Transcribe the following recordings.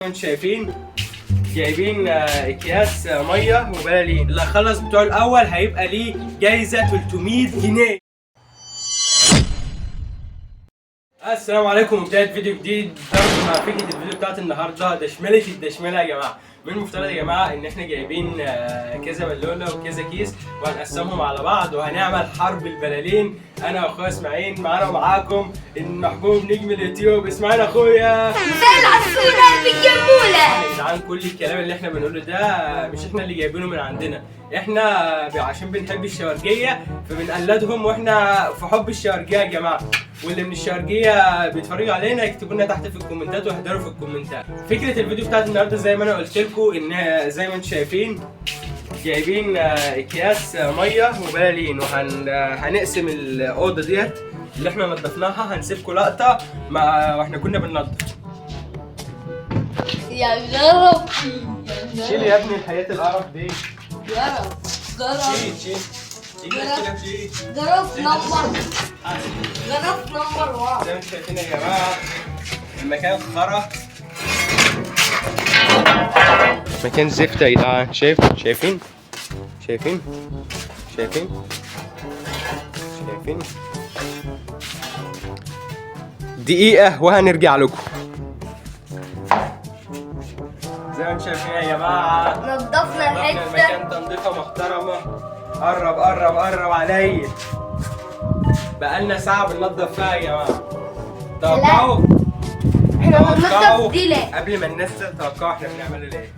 انتم شايفين جايبين اكياس ميه وبلالين. اللي خلص بتوع الاول هيبقى ليه جايزه 300 جنيه. السلام عليكم، وبدايه فيديو جديد. مع فكره الفيديو بتاعت النهارده دشمله الدشمله يا جماعه. من المفترض يا جماعه ان احنا جايبين كذا بالونه وكذا كيس وهنقسمهم على بعض وهنعمل حرب البلالين انا واخويا اسماعيل. معانا ومعاكم المحبوب نجم اليوتيوب اسماعيل اخويا. مساء العسولة بالجمولة. يا جدعان كل الكلام اللي احنا بنقوله ده مش احنا اللي جايبينه من عندنا، احنا عشان بنحب الشوارجيه فبنقلدهم، واحنا في حب الشوارجيه يا جماعه. واللي من الشوارجيه بيتفرجوا علينا يكتبوا لنا تحت في الكومنتات ويحضروا في الكومنتات. فكره الفيديو بتاعت النهارده زي ما انا قلت لكم ان زي ما انتم شايفين جايبين اكياس ميه وبلالين، وهنقسم الاوضه ديت اللي احنا نضفناها. هنسيبكم لقطه واحنا كنا بننضف. يا جرب شيل يا ابني الحياة القرف دي. جرب شيل جرب نمبر 1. زي ما انتم شايفين يا جماعة المكان خرا، مكان زفت يا جدعان. شايفين دقيقة وهنرجع لكم. زي ما انتم شايفين يا جماعة نضفنا الحتة. المكان تنظيفة محترمة. قرب عليا. بقالنا ساعة بننضف فيها يا جماعة. توقعوا احنا بننضف دي ليه؟ قبل ما الناس تتوقعوا احنا بنعمله ليه؟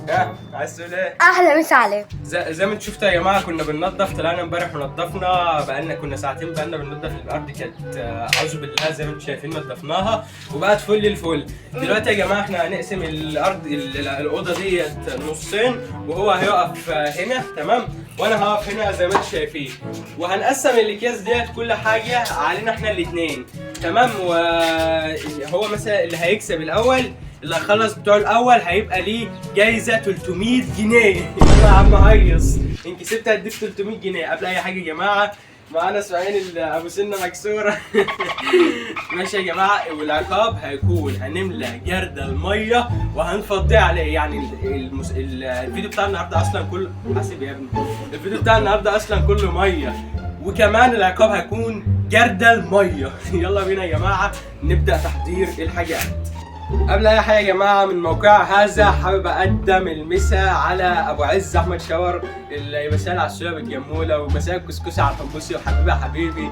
ها عايز تقول ايه؟ احلى مسا عليك. زي ما انتم شفتوا يا جماعه كنا بننضف، طلعنا امبارح ونضفنا، كنا ساعتين بقالنا بننضف. الارض كانت اعوذ بالله زي ما انتم شايفين نضفناها وبقت فل الفل. دلوقتي يا جماعه احنا هنقسم الارض الاوضه ديت نصين، وهو هيقف هنا تمام، وانا هقف هنا زي ما انتم شايفين، وهنقسم الاكياس ديت كل حاجه علينا احنا الاثنين تمام. وهو مثلا اللي هيكسب الاول، اللي هيخلص بتوع الاول هيبقى ليه جايزه 300 جنيه. يا عم هيص، ان كسبت هديك 300 جنيه. قبل اي حاجه يا جماعه معانا اسماعيل ابو سنه مكسوره. ماشي يا جماعه. والعقاب هيكون هنملى جرد الميه وهنفضيه عليه. يعني الفيديو بتاع النهارده اصلا كله حاسب يا ابني، الفيديو بتاع النهارده اصلا كله ميه، وكمان العقاب هيكون جرد الميه. يلا بينا يا جماعه نبدا تحضير الحاجات. قبل اي حاجه يا جماعه من موقع هذا حابب اقدم المسا على ابو عز احمد شاور، اللي يمسال على السلوى بالجموله ومساء الكسكسي على الحمصي وحبيبي يا حبيبي.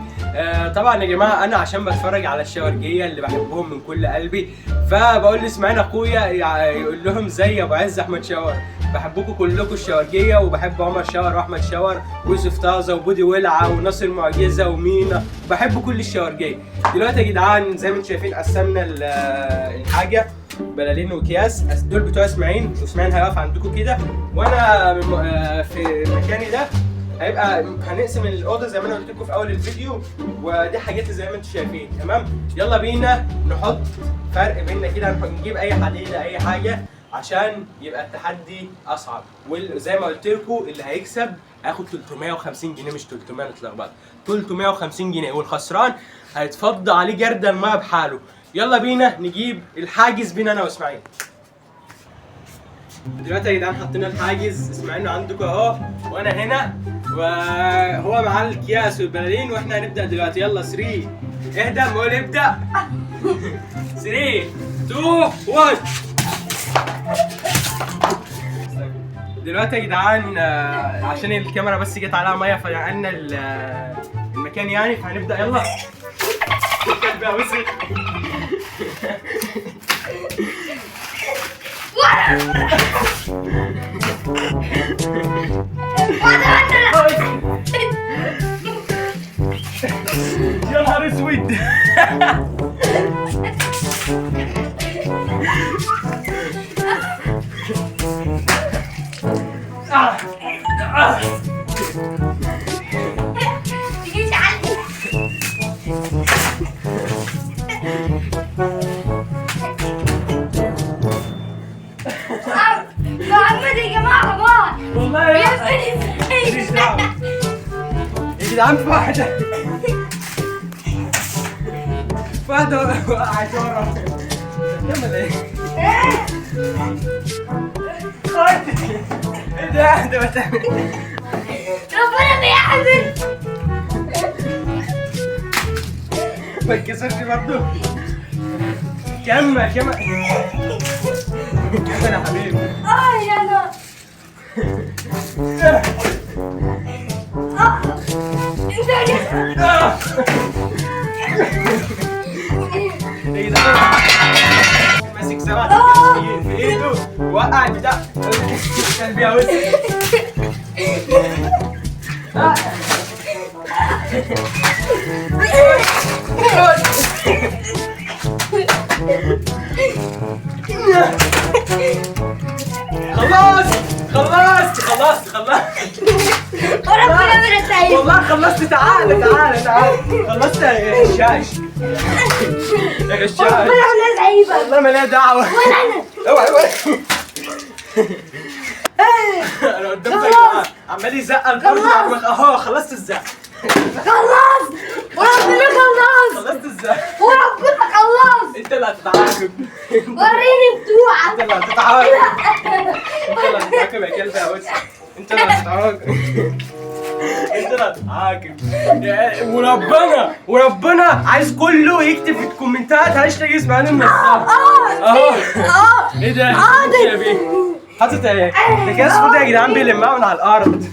طبعا يا جماعه انا عشان بتفرج على الشاورجيه اللي بحبهم من كل قلبي، فبقول لاسماعيل اخويا يقول لهم زي ابو عز احمد شاور. بحبكم كلكم الشاورجيه، وبحب عمر شاور واحمد شاور ويوسف طازه وبودي ولعه وناصر معجزه ومينا، بحب كل الشاورجيه. دلوقتي يا جدعان زي ما انتم شايفين قسمنا الحاجه بلالين واكياس. دول بتوع اسماعيل، واسماعيل هيقف عندكم كده، وانا في مكاني ده هيبقى هنقسم الاوضه زي ما انا قلت لكم في اول الفيديو. ودي حاجات زي ما انتم شايفين تمام. يلا بينا نحط فرق بيننا كده، نجيب اي حديده اي حاجه عشان يبقى التحدي اصعب. وزي ما قلت لكم اللي هيكسب هياخد 350 جنيه، مش 300 نتلخبط، 350 جنيه، والخسران هيتفضى عليه جرد الماء بحاله. يلا بينا نجيب الحاجز بينا انا واسماعيل. دلوقتي يا جدعان حطينا الحاجز، اسماعيل عندكم اهو وانا هنا، وهو معاه الكياس والبلالين، واحنا هنبدا دلوقتي. يلا 3 اهدى قول ابدا. 3 2 1. دلوقتي يا جدعان عشان الكاميرا بس جت عليها ميه فنقلنا المكان يعني، فهنبدا. يلا الكلب يا وسخ. يا نهار اسود. محمد يا جماعة باي. والله يا جدعان في واحدة وقعت ورا. تعمل ايه؟ ايه ده؟ انت بتعمل ربنا بيعمل. ما تكسرش برضه. كمل كمل كمل يا حبيبي. يا انا. ايه ده؟ ماسك سبع في ايده وقع البتاع كان بيهوس. خلصت وربنا من السعيد. والله خلصت. تعال خلصت يا غشاش يا غشاش. ربنا من السعيد. والله ما لها دعوة. ولا انا. اوعى انا قدامك عمال يزق الارض اهو. خلصت الزق. خلص وربنا خلص. خلصت الزق. وربنا خلص. انت اللي هتتعاقب. وريني بتوعك. انت اللي هتتعاقب. انت اللي هتتعاقب يا كلب يا وسخ. انت اللي هتتعاقب. انت اللي هتتعاقب. وربنا عايز كله يكتب في الكومنتات هاشتاج اسمعني النصاب. اهو. ايه ده؟ يا بيه حاطط ايه؟ ده كده اسمه يا جدعان بيلمها من على الارض.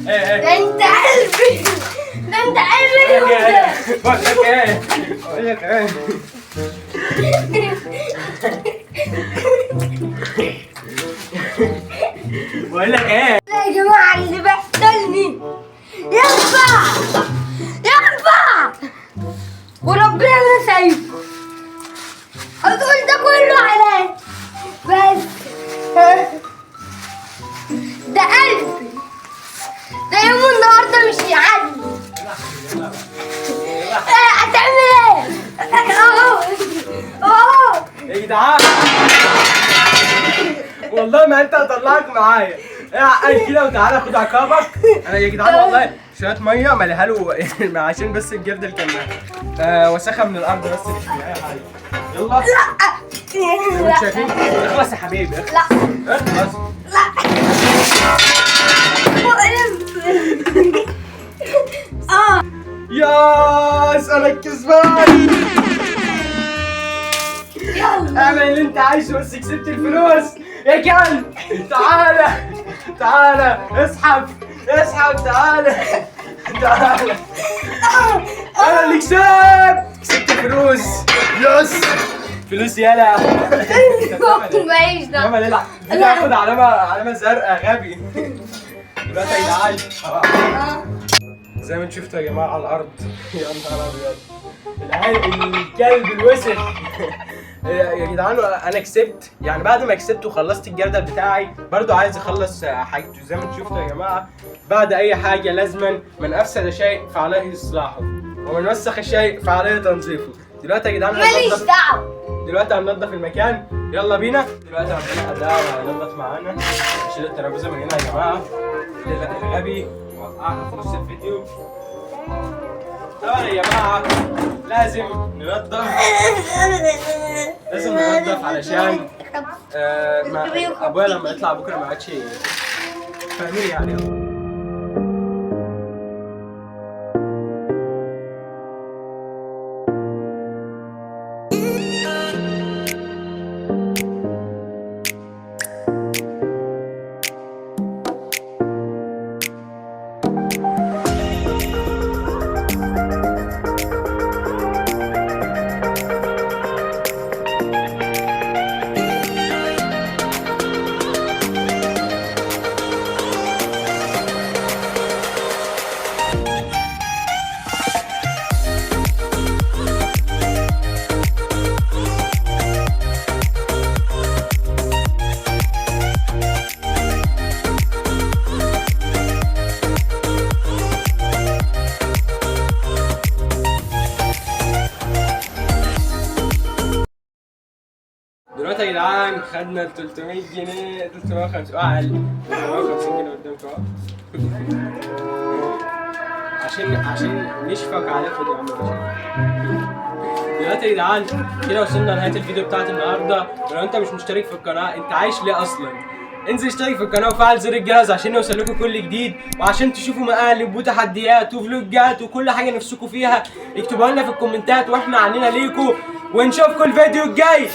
ده انت قلبي. ده انت قلبي. بقول لك ايه؟ بقول لك ايه؟ يا جماعة اللي بيحصلني ينفع وربنا ما سايب. هتقول ده كله عليا بس. ده قلبي. ده يوم النهارده مش يعدي. هتعمل ايه؟ اهو يا جدعان والله ما انت هطلعك معايا. ايه عقل كده وتعالى خد عقابك. انا يا جدعان والله شويه ميه مالها له عشان بس الجرد اللي كان وسخه من الارض بس مش من اي حاجه. يلا لا انتوا شايفين؟ اخلص يا حبيبي اخلص. لا اخلص. ياس انا الكسبان. يلا اعمل اللي انت عايزه بس كسبت الفلوس يا كلب. تعالى اسحب تعالى. انا اللي كسبت فلوس. يلا ماليش دعوة. يلا نلعب. بتاخد علامة زرقاء غبي. دلوقتي يا جدعان زي ما انتم شفتوا يا جماعة على الأرض. يا نهار أبيض الكلب الوسخ. يا جدعان انا كسبت يعني. بعد ما كسبت وخلصت الجردل بتاعي برضو عايز اخلص حاجته. زي ما انتم شفتوا يا جماعه بعد اي حاجه لازما من افسد شيء فعليه اصلاحه ومن وسخ شيء فعليه تنظيفه. دلوقتي يا جدعان ماليش دعوة. دلوقتي هننضف المكان. يلا بينا. دلوقتي ربنا اداء هينضف معانا. نشيل الترابيزه من هنا يا جماعه. الغبي وقعها في نص الفيديو. طبعا يا جماعه لازم ننضف علشان ابويا لما يطلع بكره ما عادش فاهمين يعني. دلوقتي يا جدعان خدنا ال 300 جنيه 350 اقل 350 جنيه قدامكم اهو. عشان نشفق على خد يا عم. دلوقتي يا جدعان كده وصلنا لنهايه الفيديو بتاعت النهارده، ولو انت مش مشترك في القناه انت عايش ليه اصلا؟ انزل اشترك في القناه وفعل زر الجرس عشان يوصل لكم كل جديد، وعشان تشوفوا مقالب وتحديات وفلوجات وكل حاجه نفسكم فيها اكتبوها لنا في الكومنتات واحنا عنينا ليكم، ونشوفكم الفيديو الجاي.